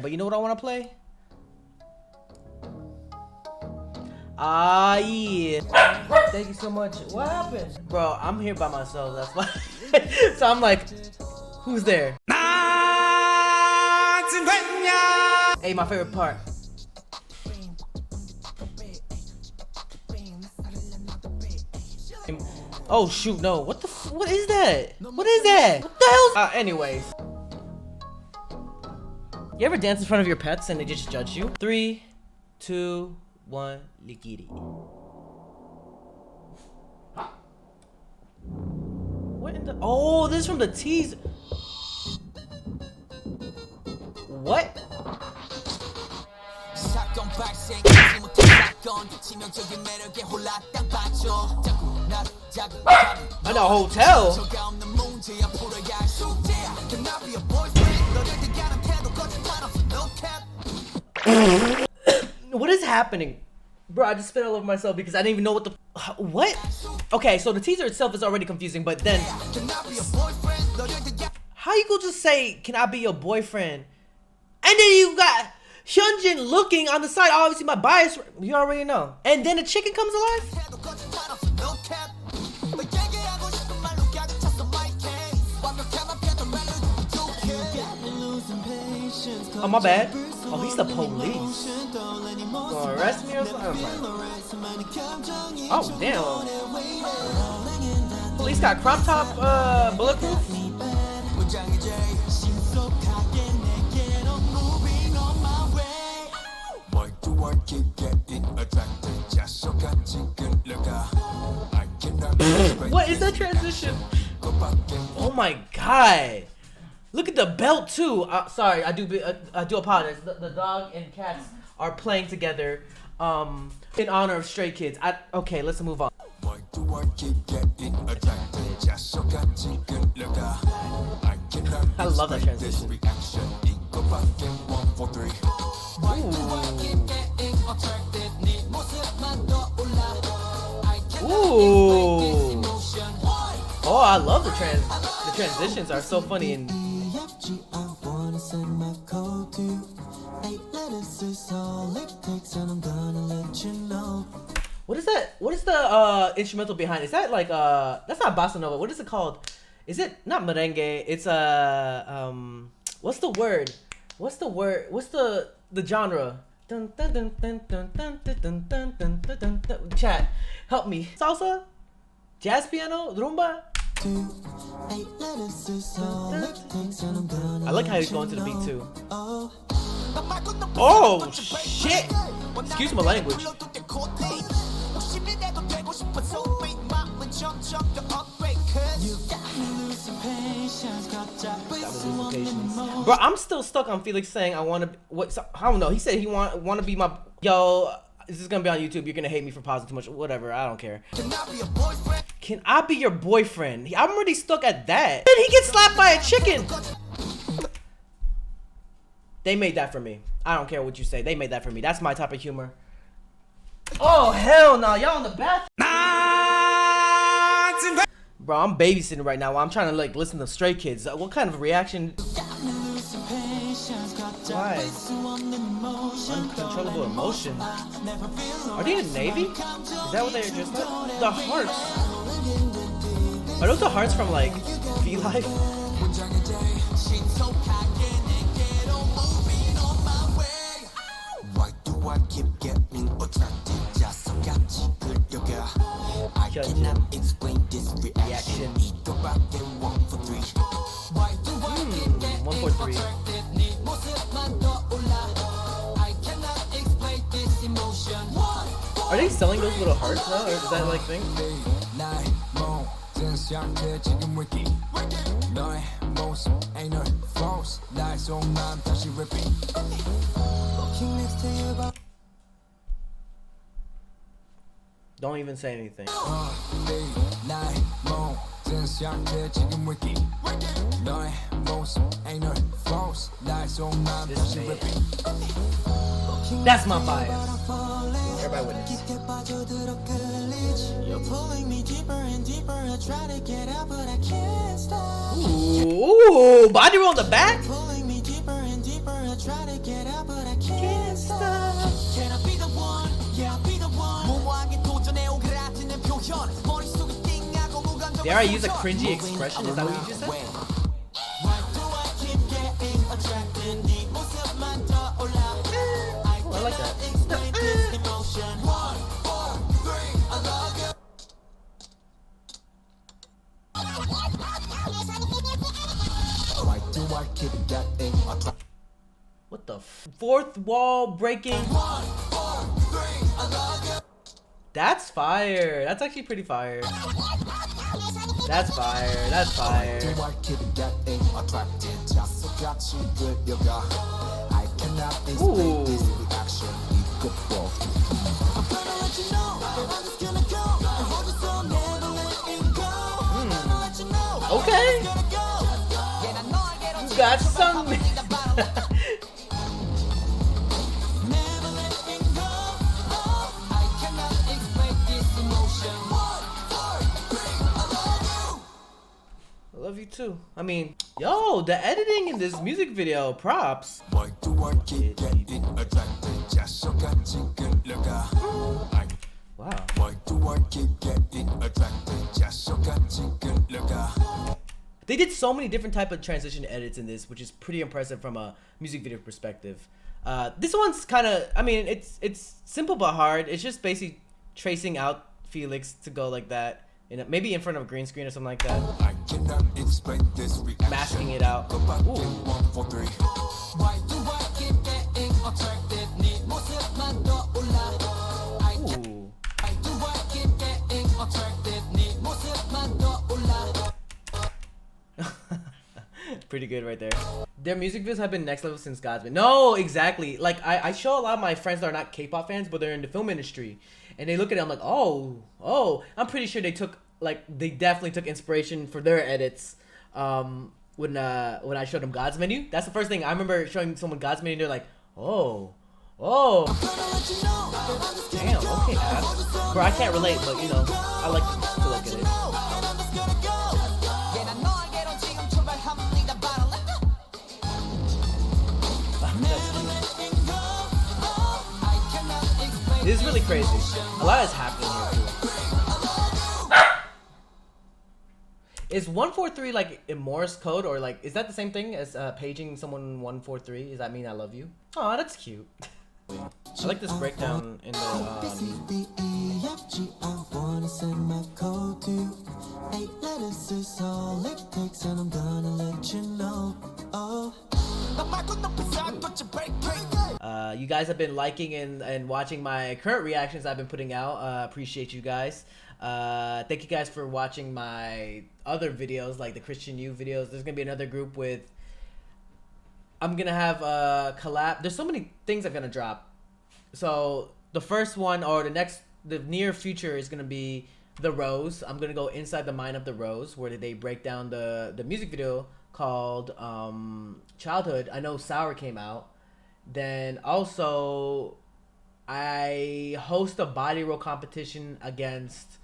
but you know what I want to play? Ah, yeah. Thank you so much. What happened? Bro, I'm here by myself, that's why. So I'm like, who's there? Hey, my favorite part. Oh shoot, no. What is that? What is that? What the hell? Anyways. You ever dance in front of your pets and they just judge you? 3, 2, 1, ligiri. What in the? Oh, this is from the teaser. What? At a hotel? What is happening? Bro, I just spit all over myself because I didn't even know what the... What? Okay, so the teaser itself is already confusing, but then... How you go just say, can I be your boyfriend? And then you got Hyunjin looking on the side. Obviously, my bias, you already know. And then the chicken comes alive? Oh, my bad. Oh, he's the police. Gonna arrest me or something? Oh, damn. Police got crop top, bulletproof? What is that transition? Oh my god. Look at the belt too. Sorry, I do apologize. The dog and cats are playing together in honor of Stray Kids. Okay, let's move on. I love that transition. Ooh. Oh, I love the transitions are so funny and what is that? What is the instrumental behind? Is that like that's not bossa nova. What is it called? Is it not merengue? It's what's the word? What's the word? What's the genre? Dun, dun, dun, dun, dun, dun, dun, dun, dun, dun, dun, dun. Chat, help me. Salsa? Jazz piano? Rumba? I like how he's going to the beat too. Oh shit! Excuse my language. Bro, I'm still stuck on Felix saying I want to. What? I don't know. He said he want to be my. Yo, this is gonna be on YouTube. You're gonna hate me for pausing too much. Whatever. I don't care. Can I be your boyfriend? I'm already stuck at that. Then he gets slapped by a chicken. They made that for me. I don't care what you say. They made that for me. That's my type of humor. Oh hell no! Y'all in the bathroom. Bro, I'm babysitting right now while I'm trying to like listen to Stray Kids. What kind of reaction? Why? Uncontrollable emotion. Are they in the Navy? Is that what they're just like? The hearts. Are those the hearts from like V-Life? I cannot explain this reaction. 143. Are they selling those little hearts now, or is that like thing? Don't even say anything. That's my bias. Everybody witness. Ooh, body roll on the back? try to get out, but I can't stop. Can I be the one? Yeah, I'll be the one. 무모하게 도전해 오그라드는 표현. 머릿속에 띵하고 무감정을 Dare I use a cringy expression? Is that what you just said? Why do I keep getting attracted? 네 모습만 떠올라. I cannot explain this emotion. 1, 4, 3, I love you. Why do I keep getting attracted? What the fourth wall breaking? 1, 4, 3, I love you. That's fire. That's actually pretty fire. That's fire. That's fire. Do I keep getting attracted? 자석같이 끌려가. I cannot explain this reaction. 이것도. I'm gonna let you know. I'm just gonna go. And hold you so never letting go. I'm gonna let you know. Okay. I'm just gonna go. Yeah, 난 너에게로 You got something. never letting go. I cannot explain this emotion. 1, 4, 3, I love you. I love you too. I mean, yo, the editing in this music video, props. Why do I keep getting attracted? 자석같이 끌려가. Wow. Why do I keep getting attracted? 자석같이 끌려가. They did so many different type of transition edits in this, which is pretty impressive from a music video perspective. This one's kind of, I mean, it's simple but hard. It's just basically tracing out Felix to go like that, maybe in front of a green screen or something like that. I cannot explain this reaction. Masking it out. Go back Ooh. in 1, 4, 3. Why do I keep getting attracted? 네 모습만 떠올라. Ooh. Why do I keep getting attracted? 네 모습만 떠올라. Pretty good right there. Their music videos have been next level since Godsman. No, exactly. Like I show a lot of my friends that are not K-pop fans, but they're in the film industry, and they look at it. I'm like, oh. I'm pretty sure they definitely took inspiration for their edits. When I showed them God's Menu, that's the first thing I remember showing someone God's Menu. They're like, oh. Damn. Okay, Ash. Bro, I can't relate, but you know, I like to look at it. This is really crazy. A lot is happening here too. Is 143 like in Morse code, or like is that the same thing as paging someone 143? Does that mean I love you? Oh, that's cute. I like this breakdown in the you guys have been liking and watching my current reactions I've been putting out. Appreciate you guys. Thank you guys for watching my other videos, like the Christian U videos. There's gonna be another group with, I'm gonna have a collab. There's so many things I'm gonna drop. So the first one, or the near future, is gonna be The Rose. I'm gonna go inside the mind of The Rose, where they break down the music video called Childhood. I know Sour came out. Then also I host a body roll competition against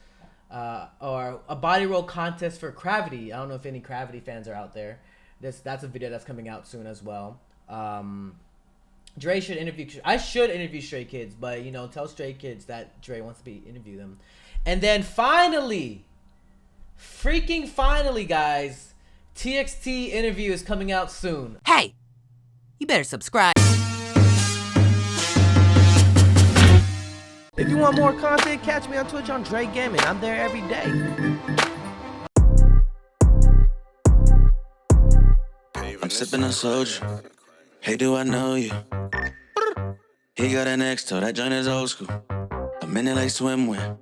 or a body roll contest for Gravity. I don't know if any Gravity fans are out there. That's a video that's coming out soon as well. Dre should interview. I should interview Stray Kids, but you know, tell Stray Kids that Dre wants to interview them. And then finally, freaking finally, guys, TXT interview is coming out soon. Hey, you better subscribe. If you want more content, catch me on Twitch on Jrekml. I'm there every day. I'm sipping on soju. Hey, do I know you? He got an X toe, that joint is old school. I'm in it like swimwear.